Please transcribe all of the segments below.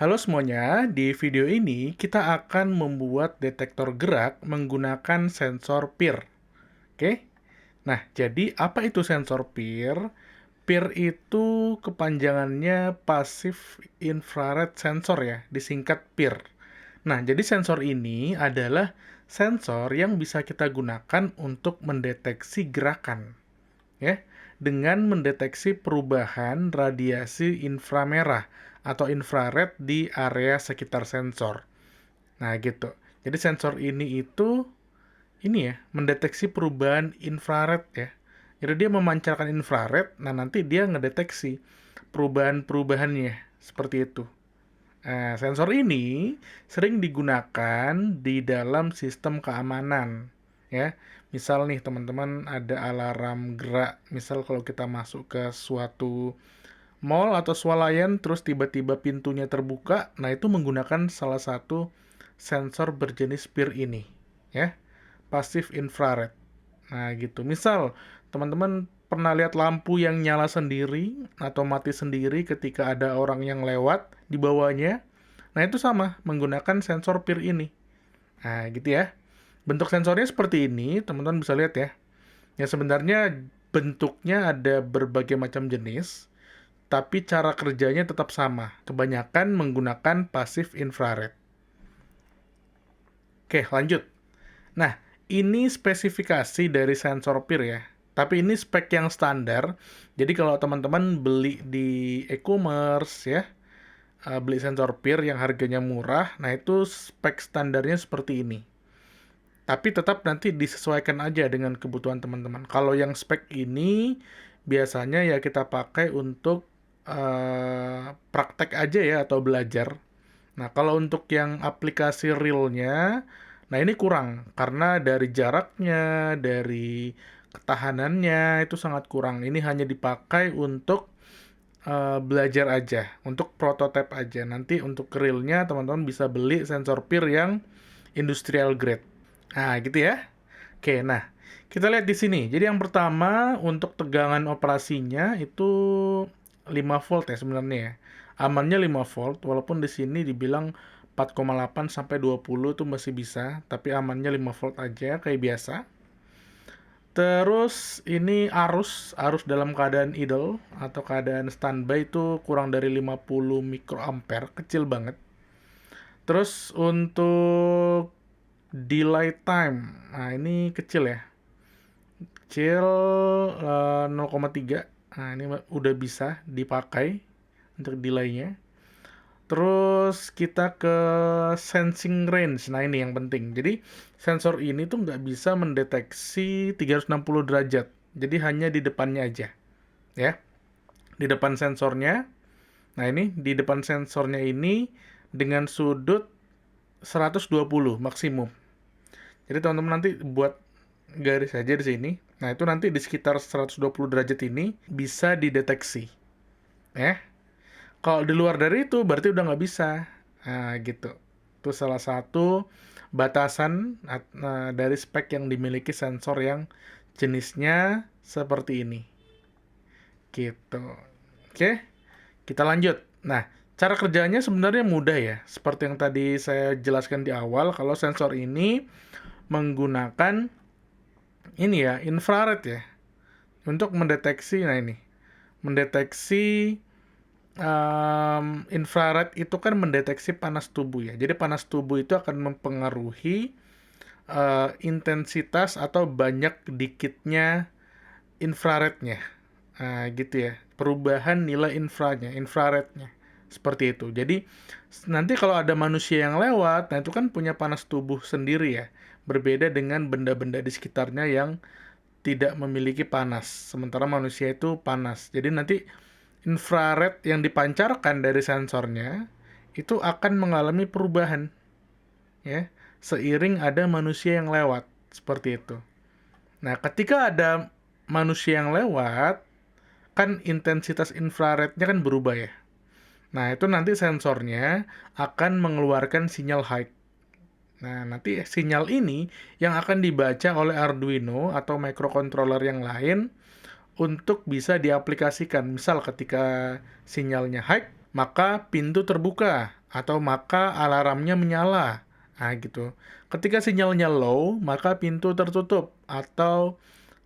Halo semuanya, di video ini kita akan membuat detektor gerak menggunakan sensor PIR. Oke? Nah, jadi apa itu sensor PIR? PIR itu kepanjangannya Passive Infrared Sensor ya, disingkat PIR. Nah, jadi sensor ini adalah sensor yang bisa kita gunakan untuk mendeteksi gerakan, ya, dengan mendeteksi perubahan radiasi inframerah atau infrared di area sekitar sensor. Nah, gitu. Jadi sensor ini ya, mendeteksi perubahan infrared ya. Jadi dia memancarkan infrared, nah nanti dia ngedeteksi perubahan-perubahannya seperti itu. Nah, sensor ini sering digunakan di dalam sistem keamanan, ya. Misal nih teman-teman ada alarm gerak, misal kalau kita masuk ke suatu mall atau swalayan terus tiba-tiba pintunya terbuka, nah itu menggunakan salah satu sensor berjenis PIR ini, ya. Passive infrared. Nah, gitu. Misal, teman-teman pernah lihat lampu yang nyala sendiri atau mati sendiri ketika ada orang yang lewat di bawahnya. Nah, itu sama, menggunakan sensor PIR ini. Nah, gitu ya. Bentuk sensornya seperti ini, teman-teman bisa lihat ya. Ya, sebenarnya bentuknya ada berbagai macam jenis, tapi cara kerjanya tetap sama. Kebanyakan menggunakan passive infrared. Oke, lanjut. Nah, ini spesifikasi dari sensor PIR ya. Tapi ini spek yang standar. Jadi kalau teman-teman beli di e-commerce ya, beli sensor PIR yang harganya murah, nah itu spek standarnya seperti ini. Tapi tetap nanti disesuaikan aja dengan kebutuhan teman-teman. Kalau yang spek ini biasanya ya kita pakai untuk praktek aja ya atau belajar. Nah, kalau untuk yang aplikasi realnya, nah ini kurang karena dari jaraknya, dari ketahanannya itu sangat kurang. Ini hanya dipakai untuk belajar aja, untuk prototype aja. Nanti untuk realnya teman-teman bisa beli sensor PIR yang industrial grade. Nah, gitu ya. Oke, nah kita lihat di sini. Jadi yang pertama untuk tegangan operasinya itu 5 volt ya sebenarnya ya. Amannya 5 volt, walaupun di sini dibilang 4,8 sampai 20 tuh masih bisa, tapi amannya 5 volt aja kayak biasa. Terus ini arus dalam keadaan idle atau keadaan standby itu kurang dari 50 mikroampere, kecil banget. Terus untuk delay time, nah ini kecil ya, kecil 0,3. Nah ini udah bisa dipakai untuk delaynya. Terus kita ke sensing range. Nah ini yang penting. Jadi sensor ini tuh nggak bisa mendeteksi 360 derajat. Jadi hanya di depannya aja. Ya, di depan sensornya. Nah ini di depan sensornya ini dengan sudut 120 maksimum. Jadi teman-teman nanti buat garis aja di sini. Nah itu nanti di sekitar 120 derajat ini bisa dideteksi. Ya. Kalau di luar dari itu berarti udah nggak bisa. Nah, gitu. Itu salah satu batasan dari spek yang dimiliki sensor yang jenisnya seperti ini. Gitu. Oke, kita lanjut. Nah, cara kerjanya sebenarnya mudah ya. Seperti yang tadi saya jelaskan di awal, kalau sensor ini menggunakan ini ya, infrared ya. Untuk mendeteksi, nah ini. Mendeteksi infrared itu kan mendeteksi panas tubuh ya. Jadi panas tubuh itu akan mempengaruhi intensitas atau banyak dikitnya infrarednya. Nah, gitu ya. Perubahan nilai infrarednya. Seperti itu. Jadi nanti kalau ada manusia yang lewat, nah itu kan punya panas tubuh sendiri ya. Berbeda dengan benda-benda di sekitarnya yang tidak memiliki panas. Sementara manusia itu panas. Jadi nanti infrared yang dipancarkan dari sensornya itu akan mengalami perubahan ya seiring ada manusia yang lewat seperti itu. Nah, ketika ada manusia yang lewat kan intensitas infrarednya kan berubah ya. Nah, itu nanti sensornya akan mengeluarkan sinyal high. Nah, nanti sinyal ini yang akan dibaca oleh Arduino atau microcontroller yang lain untuk bisa diaplikasikan. Misal ketika sinyalnya high, maka pintu terbuka atau maka alarmnya menyala. Nah, gitu. Ketika sinyalnya low, maka pintu tertutup atau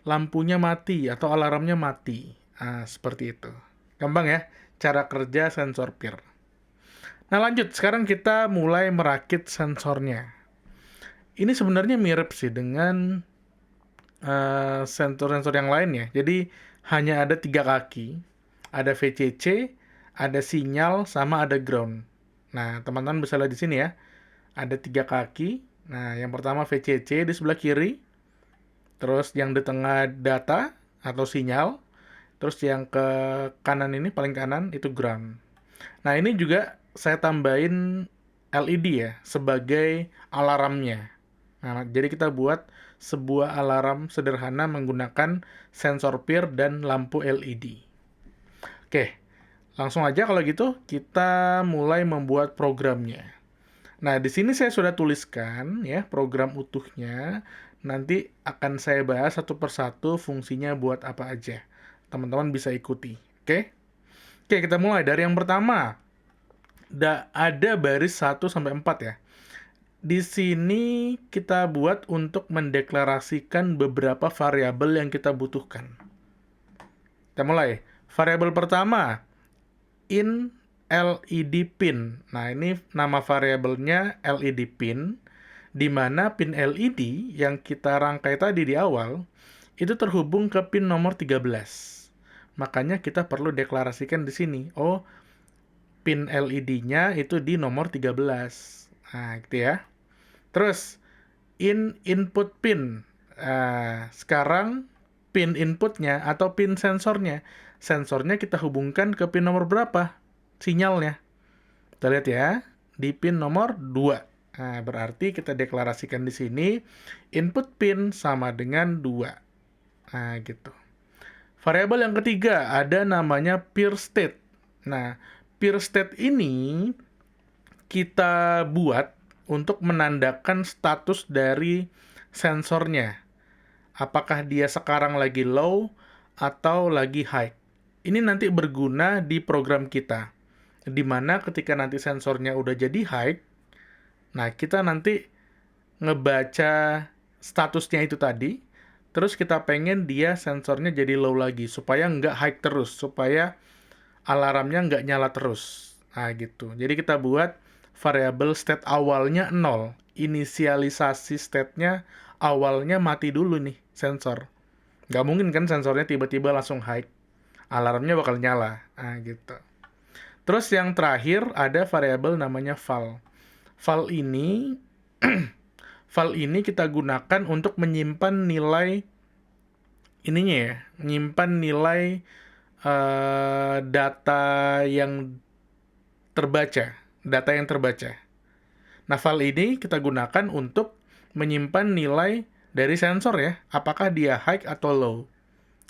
lampunya mati atau alarmnya mati. Nah, seperti itu. Gampang ya cara kerja sensor PIR. Nah, lanjut. Sekarang kita mulai merakit sensornya. Ini sebenarnya mirip sih dengan sensor-sensor yang lain ya. Jadi hanya ada 3 kaki, ada VCC, ada sinyal, sama ada ground. Nah, teman-teman bisa lihat di sini ya, ada 3 kaki. Nah, yang pertama VCC di sebelah kiri, terus yang di tengah data atau sinyal, terus yang ke kanan ini paling kanan itu ground. Nah, ini juga saya tambahin LED ya sebagai alarmnya. Nah, jadi kita buat sebuah alarm sederhana menggunakan sensor PIR dan lampu LED. Oke, langsung aja kalau gitu kita mulai membuat programnya. Nah, di sini saya sudah tuliskan ya program utuhnya. Nanti akan saya bahas satu persatu fungsinya buat apa aja. Teman-teman bisa ikuti. Oke? Oke, kita mulai dari yang pertama. Ada baris 1 sampai 4 ya. Di sini kita buat untuk mendeklarasikan beberapa variabel yang kita butuhkan. Kita mulai. Variabel pertama, in LED pin. Nah, ini nama variabelnya LED pin, di mana pin LED yang kita rangkai tadi di awal, itu terhubung ke pin nomor 13. Makanya kita perlu deklarasikan di sini. Oh, pin LED-nya itu di nomor 13. Nah, gitu ya. Terus, input pin. Sekarang, pin inputnya atau pin sensornya. Sensornya kita hubungkan ke pin nomor berapa? Sinyalnya. Kita lihat ya, di pin nomor 2. Nah, berarti kita deklarasikan di sini, input pin sama dengan 2. Nah, gitu. Variabel yang ketiga, ada namanya peer state. Nah, peer state ini kita buat untuk menandakan status dari sensornya. Apakah dia sekarang lagi low atau lagi high. Ini nanti berguna di program kita. Di mana ketika nanti sensornya udah jadi high, nah kita nanti ngebaca statusnya itu tadi, terus kita pengen dia sensornya jadi low lagi, supaya nggak high terus, supaya alarmnya nggak nyala terus. Nah, gitu. Jadi kita buat variabel state awalnya 0. Inisialisasi state-nya awalnya mati dulu nih, sensor. Nggak mungkin kan sensornya tiba-tiba langsung high. Alarmnya bakal nyala. Nah, gitu. Terus yang terakhir ada variabel namanya val. Val ini Val ini kita gunakan untuk menyimpan nilai ininya ya, menyimpan nilai data yang terbaca, data yang terbaca. Nah, val ini kita gunakan untuk menyimpan nilai dari sensor ya, apakah dia high atau low,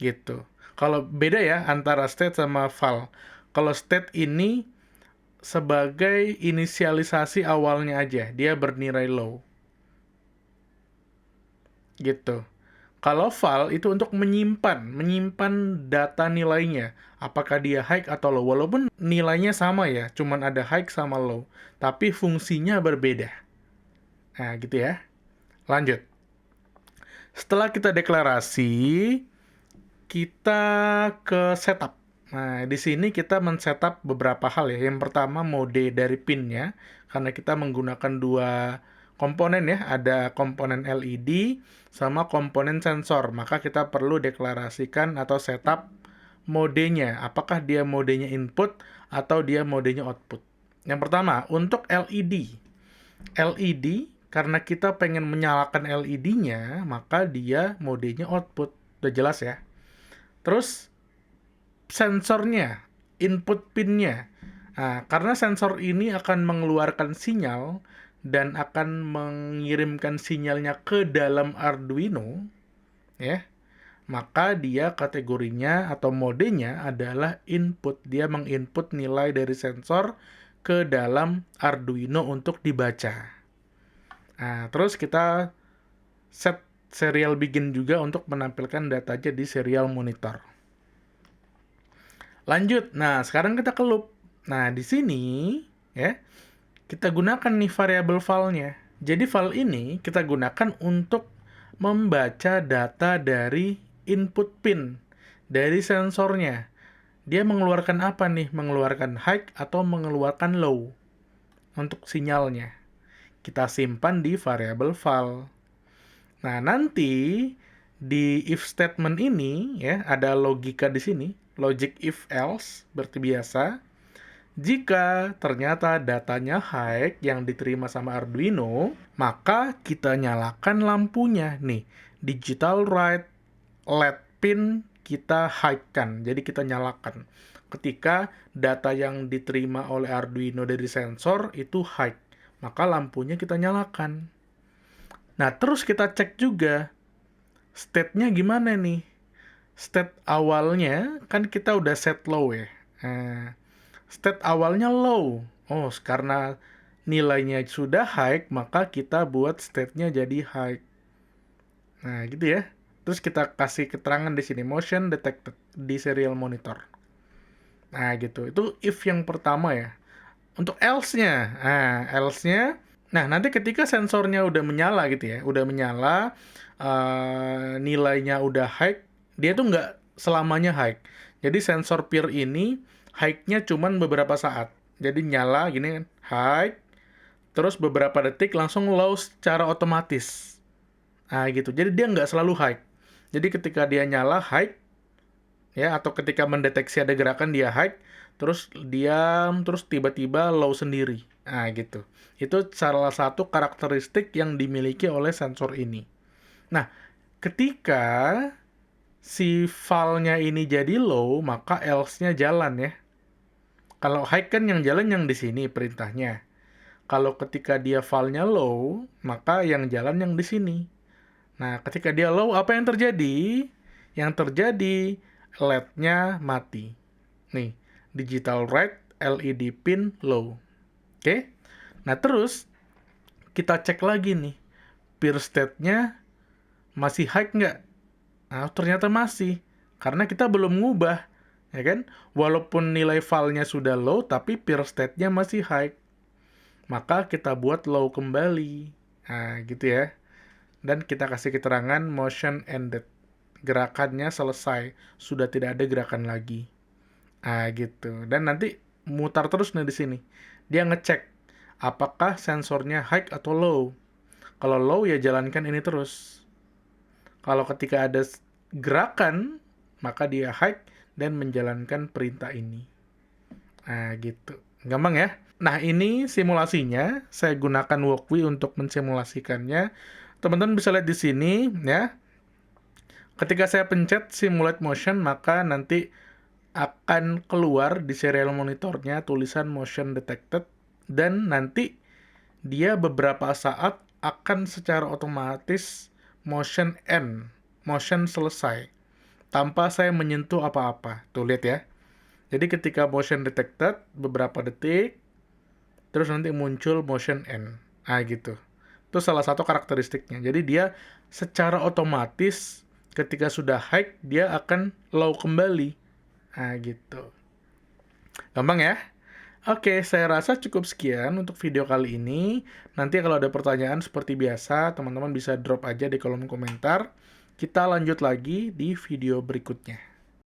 gitu. Kalau beda ya antara state sama val. Kalau state ini sebagai inisialisasi awalnya aja, dia bernilai low. Gitu. Kalau val itu untuk menyimpan data nilainya. Apakah dia high atau low. Walaupun nilainya sama ya, cuman ada high sama low. Tapi fungsinya berbeda. Nah, gitu ya. Lanjut. Setelah kita deklarasi, kita ke setup. Nah, di sini kita men-setup beberapa hal ya. Yang pertama, mode dari pinnya. Karena kita menggunakan dua komponen ya. Ada komponen LED sama komponen sensor. Maka kita perlu deklarasikan atau setup modenya. Apakah dia modenya input atau dia modenya output. Yang pertama, untuk LED. LED, karena kita pengen menyalakan LED-nya, maka dia modenya output. Udah jelas ya. Terus, sensornya, input pinnya. Nah, karena sensor ini akan mengeluarkan sinyal dan akan mengirimkan sinyalnya ke dalam Arduino, ya, maka dia kategorinya atau modenya adalah input. Dia menginput nilai dari sensor ke dalam Arduino untuk dibaca. Nah, terus kita set serial begin juga untuk menampilkan datanya di serial monitor. Lanjut, nah sekarang kita ke loop. Nah, di sini ya, kita gunakan nih variabel filenya. Jadi file ini kita gunakan untuk membaca data dari input pin dari sensornya. Dia mengeluarkan apa nih? Mengeluarkan high atau mengeluarkan low untuk sinyalnya. Kita simpan di variabel file. Nah, nanti di if statement ini ya ada logika di sini, logic if else seperti biasa. Jika ternyata datanya high yang diterima sama Arduino, maka kita nyalakan lampunya nih, digital write LED pin kita high-kan. Jadi kita nyalakan. Ketika data yang diterima oleh Arduino dari sensor itu high, maka lampunya kita nyalakan. Nah, terus kita cek juga state-nya gimana nih? State awalnya kan kita udah set low ya. Nah, state awalnya low. Oh, karena nilainya sudah high, maka kita buat state-nya jadi high. Nah, gitu ya. Terus kita kasih keterangan di sini, motion detected di serial monitor. Nah, gitu. Itu if yang pertama ya. Untuk else-nya. Nah, else-nya, nah nanti ketika sensornya udah menyala gitu ya, udah menyala, nilainya udah high, dia tuh nggak selamanya high. Jadi sensor peer ini high-nya cuman beberapa saat. Jadi nyala gini kan, high, terus beberapa detik langsung low secara otomatis. Nah gitu, jadi dia nggak selalu high. Jadi ketika dia nyala high, ya atau ketika mendeteksi ada gerakan dia high, terus diam, terus tiba-tiba low sendiri. Nah gitu. Itu salah satu karakteristik yang dimiliki oleh sensor ini. Nah, ketika si file-nya ini jadi low, maka else-nya jalan ya. Kalau high kan yang jalan yang di sini perintahnya. Kalau ketika dia file-nya low, maka yang jalan yang di sini. Nah, ketika dia low, apa yang terjadi? Yang terjadi, LED-nya mati. Nih, digital write LED pin low. Oke? Nah, terus kita cek lagi nih. Peer state-nya masih high nggak? Nah, ternyata masih. Karena kita belum ngubah. Ya kan? Walaupun nilai filenya sudah low, tapi peer state-nya masih high. Maka kita buat low kembali. Nah, gitu ya. Dan kita kasih keterangan motion ended. Gerakannya selesai. Sudah tidak ada gerakan lagi. Nah, gitu. Dan nanti mutar terus nih di sini. Dia ngecek apakah sensornya high atau low. Kalau low ya jalankan ini terus. Kalau ketika ada gerakan, maka dia high dan menjalankan perintah ini. Nah, gitu. Gampang ya? Nah, ini simulasinya. Saya gunakan Walkwi untuk mensimulasikannya. Teman-teman bisa lihat di sini, ya. Ketika saya pencet simulate motion, maka nanti akan keluar di serial monitornya tulisan motion detected, dan nanti dia beberapa saat akan secara otomatis motion end, motion selesai, tanpa saya menyentuh apa-apa. Tuh, lihat ya. Jadi ketika motion detected, beberapa detik, terus nanti muncul motion end. Nah, gitu. Itu salah satu karakteristiknya. Jadi dia secara otomatis ketika sudah high, dia akan low kembali. Nah, gitu. Gampang ya? Oke, saya rasa cukup sekian untuk video kali ini. Nanti kalau ada pertanyaan seperti biasa, teman-teman bisa drop aja di kolom komentar. Kita lanjut lagi di video berikutnya.